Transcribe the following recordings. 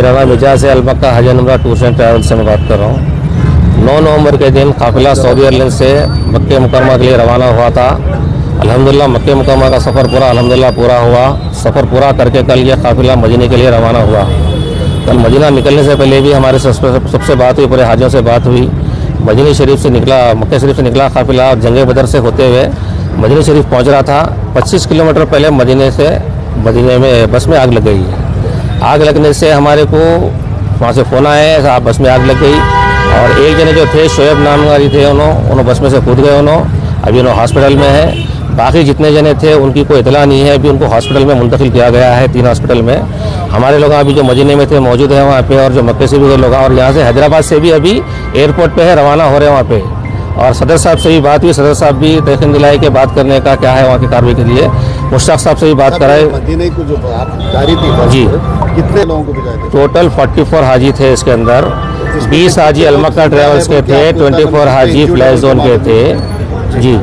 मेरा नाम एजाज है। अलमक्का हज एंड उम्रा टूर्स एंड ट्रैवल से मैं बात कर रहा हूँ। 9 नवंबर के दिन काफिला सऊदी एयरलाइंस से मक्के मुकरमा के लिए रवाना हुआ था। अल्हम्दुलिल्लाह मक्के मुकरमा का सफ़र पूरा अल्हम्दुलिल्लाह पूरा हुआ। सफ़र पूरा करके कल ये काफिला मदीने के लिए रवाना हुआ। कल मदीना निकलने से पहले भी हमारे सबसे बात हुई, पूरे हाजियों से बात हुई। मदीने शरीफ से निकला, मक्के शरीफ से निकला काफिला और जंगे बदर से होते हुए मदीने शरीफ पहुँच रहा था। 25 किलोमीटर पहले मदीने में बस में आग लग गई। आग लगने से हमारे को वहाँ से फ़ोन आया, साहब बस में आग लग गई। और एक जने जो थे शोएब नाम वाली थे, उन्होंने बस में से कूद गए। अभी उन्होंने हॉस्पिटल में है। बाकी जितने जने थे उनकी कोई इतला नहीं है। अभी उनको हॉस्पिटल में मुंतकिल किया गया है, 3 हॉस्पिटल में। हमारे लोग अभी जो मदीने में थे मौजूद हैं वहाँ पे, और जो मक्के से भी गए लोग, और यहाँ से हैदराबाद से भी अभी एयरपोर्ट पे है, रवाना हो रहे हैं वहाँ पे। और सदर साहब से भी बात हुई। सदर साहब भी देखन दिलाए कि बात करने का क्या है वहाँ की कार्रवाई के लिए। मुश्ताक साहब से भी बात कराए। मदीने को जो गाड़ी थी जी, कितने लोगों को भिजाए थे? टोटल 44 हाजी थे इसके अंदर। 20 हाजी अलमक्का ट्रेवल्स के थे, 24 हाजी फ्लाई जोन के थे। जी,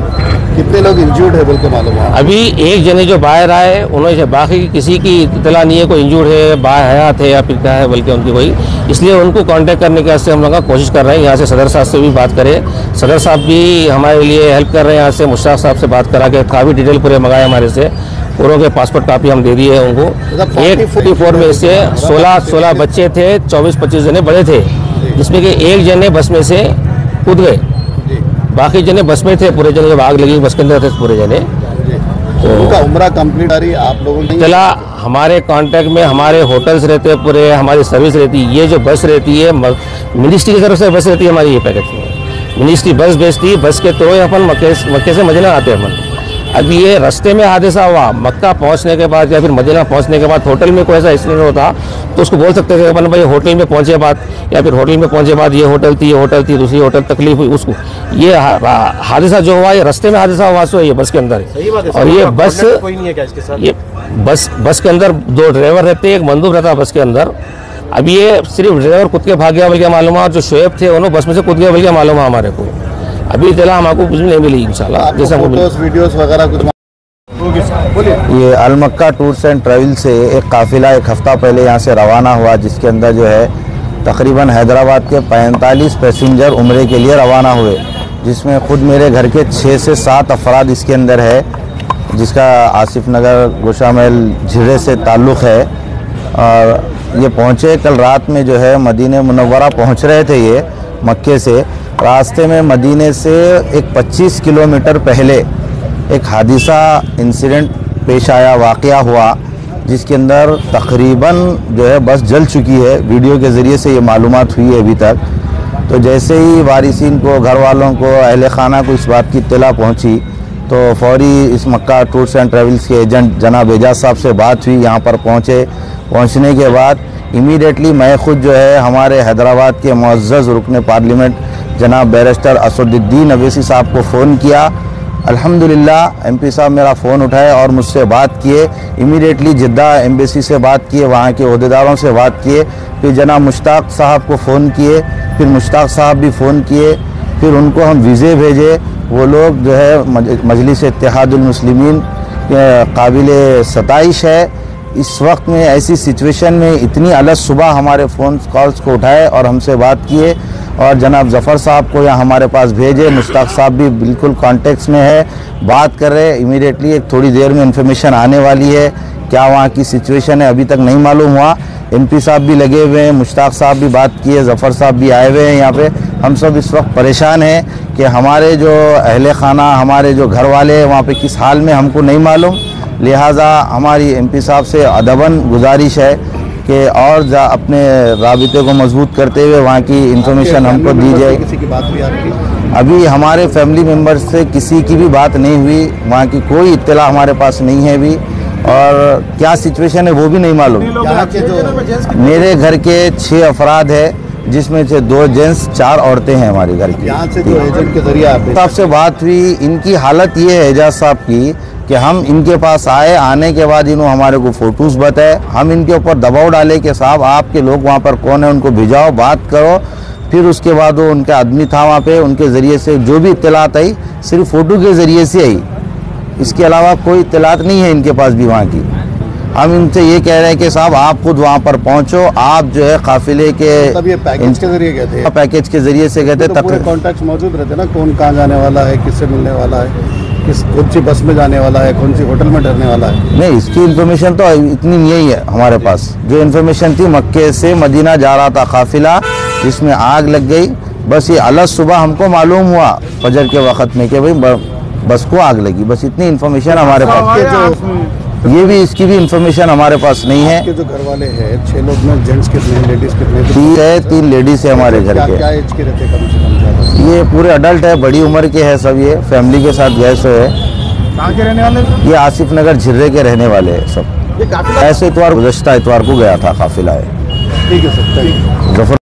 कितने लोग इंजर्ड है बोल के मालूम है? अभी एक जने जो बाहर आए उन्होंने, बाकी किसी की इतला नहीं है कोई इंजर्ड है, बाहयात है या फिर क्या है बल्कि उनकी कोई, इसलिए उनको कांटेक्ट करने के वास्ते हम लोग कोशिश कर रहे हैं। यहाँ से सदर साहब से भी बात करें। सदर साहब भी हमारे लिए हेल्प कर रहे हैं। यहाँ से मुश्ताक साहब से बात करा के काफ़ी डिटेल पूरे मंगाए हमारे से। पूरों के पासपोर्ट कापी हम दे दिए उनको। 44 में से 16 बच्चे थे, 24-25 जने बड़े थे, जिसमें कि एक जने बस में से कूद गए। बाकी जने बस में थे, पूरे जने जब आग लगी बस के अंदर थे पूरे जने। तो उनका उम्रा कंप्लीट आ रही, आप लोगों ने चला हमारे कांटेक्ट में हमारे होटल्स रहते हैं, पूरे हमारी सर्विस रहती है। ये जो बस रहती है मिनिस्ट्री की तरफ से बस रहती है हमारी, ये पैकेज में मिनिस्ट्री बस भेजती है। बस के थ्रू अपन मक्के से मदीना आते हैं अपन। अब ये रास्ते में हादसा हुआ, मक्का पहुंचने के बाद या फिर मदीना पहुंचने के बाद होटल में कोई ऐसा एक्सीडेंट होता तो उसको बोल सकते थे अपन भाई होटल में पहुंचे बाद, या फिर होटल में पहुंचे बाद ये होटल थी, दूसरी होटल तकलीफ हुई उसको। ये हादसा जो हुआ ये रास्ते में हादसा हुआ, सो ये बस के अंदर। और ये बस कोई नहीं है क्या इसके साथ? ये बस के अंदर 2 ड्राइवर रहते, एक मंदूब रहता बस के अंदर। अब ये सिर्फ ड्राइवर कूद के भाग गया बल्कि मालूम है, जो शोएब थे उन्होंने बस में से कूद गया बल्कि मालूम है हमारे को। अभी इतना हमको कुछ नहीं मिली इंशाल्लाह। जैसे वीडियोस वगैरह कुछ ये अलमक्का टूर्स एंड ट्रैवल से एक काफ़िला एक हफ़्ता पहले यहाँ से रवाना हुआ, जिसके अंदर जो है तकरीबन हैदराबाद के 45 पैसेंजर उम्रे के लिए रवाना हुए, जिसमें ख़ुद मेरे घर के 6 से 7 अफराद इसके अंदर है, जिसका आसिफ नगर गोशामहल झिरे से ताल्लुक़ है। और ये पहुँचे कल रात में जो है मदीने मुनव्वरा पहुँच रहे थे ये मक्के से। रास्ते में मदीने से एक 25 किलोमीटर पहले एक हादिसा इंसिडेंट पेश आया, वाक़या हुआ, जिसके अंदर तकरीबन जो है बस जल चुकी है। वीडियो के ज़रिए से ये मालूमात हुई है अभी तक। तो जैसे ही वारिसीन को, घर वालों को, अहले खाना को इस बात की इत्तला पहुंची तो फौरी इस मक्का टूर्स एंड ट्रैवल्स के एजेंट जनाब एजाज साहब से बात हुई। यहाँ पर पहुँचने के बाद इमीडिएटली मैं ख़ुद जो है हमारे हैदराबाद के मुअज़्ज़ज़ रुकन पार्लियामेंट जनाब बैरिस्टर असदुद्दीन अवैसी साहब को फ़ोन किया। अल्हम्दुलिल्लाह एमपी साहब मेरा फ़ोन उठाए और मुझसे बात किए। इमीडिएटली जिद्दा एम्बेसी से बात किए, वहाँ के ओहदेदारों से बात किए। फिर जनाब मुश्ताक साहब को फ़ोन किए, फिर मुश्ताक साहब भी फ़ोन किए। फिर उनको हम वीज़े भेजे। वो लोग जो है मजलिस इत्तेहादुल मुस्लिमीन काबिल सताइश है। इस वक्त में ऐसी सिचुएशन में इतनी अलग सुबह हमारे फ़ोन कॉल्स को उठाए और हमसे बात किए, और जनाब ज़फ़र साहब को यहाँ हमारे पास भेजे। मुश्ताक साहब भी बिल्कुल कॉन्टेक्ट्स में है, बात कर रहे। इमीडिएटली एक थोड़ी देर में इन्फॉर्मेशन आने वाली है। क्या वहाँ की सिचुएशन है अभी तक नहीं मालूम हुआ। एमपी साहब भी लगे हुए हैं, मुश्ताक साहब भी बात किए, ज़फ़र साहब भी आए हुए हैं यहाँ पे। हम सब इस वक्त परेशान हैं कि हमारे जो अहले खाना, हमारे जो घर वाले हैं वहाँ पे किस हाल में हमको नहीं मालूम। लिहाजा हमारी एमपी साहब से अदबन गुजारिश है कि और अपने राबिते को मजबूत करते हुए वहाँ की इंफॉर्मेशन हमको दी जाए। किसी की बात हुई आपकी? अभी हमारे फैमिली मेम्बर्स से किसी की भी बात नहीं हुई, वहाँ की कोई इत्तला हमारे पास नहीं है अभी, और क्या सिचुएशन है वो भी नहीं मालूम। यहाँ के जो मेरे घर के 6 अफराद है, जिसमें से 2 जेंट्स 4 औरतें हैं हमारे घर की। यहाँ से जो एजेंट के जरिए साहब से बात हुई, इनकी हालत ये है एजाज साहब की कि हम इनके पास आए, आने के बाद इन्होंने हमारे को फ़ोटोज़ बताए। हम इनके ऊपर दबाव डाले कि साहब आपके लोग वहाँ पर कौन है, उनको भिजाओ, बात करो। फिर उसके बाद वो उनका आदमी था वहाँ पे, उनके ज़रिए से जो भी इत्तलात आई सिर्फ फ़ोटो के ज़रिए से आई, इसके अलावा कोई इत्तलात नहीं है इनके पास भी वहाँ की। हम इनसे ये कह रहे हैं कि साहब आप खुद वहाँ पर पहुँचो, आप जो है काफिले के तब ये पैकेज के जरिए गए थे, पैकेज के जरिए से गए थे। तो पूरे कॉन्टैक्ट मौजूद रहते ना, कौन कहाँ जाने वाला है, किससे मिलने वाला है, किस कौन सी बस में जाने वाला है, कौन सी होटल में ठहरने वाला है। नहीं, इसकी इन्फॉर्मेशन तो इतनी नहीं है हमारे पास। जो इन्फॉर्मेशन थी मक्के से मदीना जा रहा था काफिला, जिसमें आग लग गई। बस ये अलग सुबह हमको मालूम हुआ फजर के वक्त में कि भाई बस को आग लगी, बस इतनी इन्फॉर्मेशन हमारे पास। ये भी इसकी भी इन्फॉर्मेशन हमारे पास नहीं है। आपके जो घर वाले हैं 6 लोग में, जेंट्स कितने, लेडीज कितने? 3 लेडीज है हमारे घर के। क्या एज के रहते कम से कम ज़्यादा? ये पूरे अडल्ट है, बड़ी उम्र के है सब, ये फैमिली के साथ गए सो है। कहाँ के रहने वाले? ये आसिफ नगर झिर्रे के रहने वाले हैं सब। ये काफिला ऐसे इतवार गुज़श्ता इतवार को गया था काफिला है। ठीक है सर, थैंक यू। जफर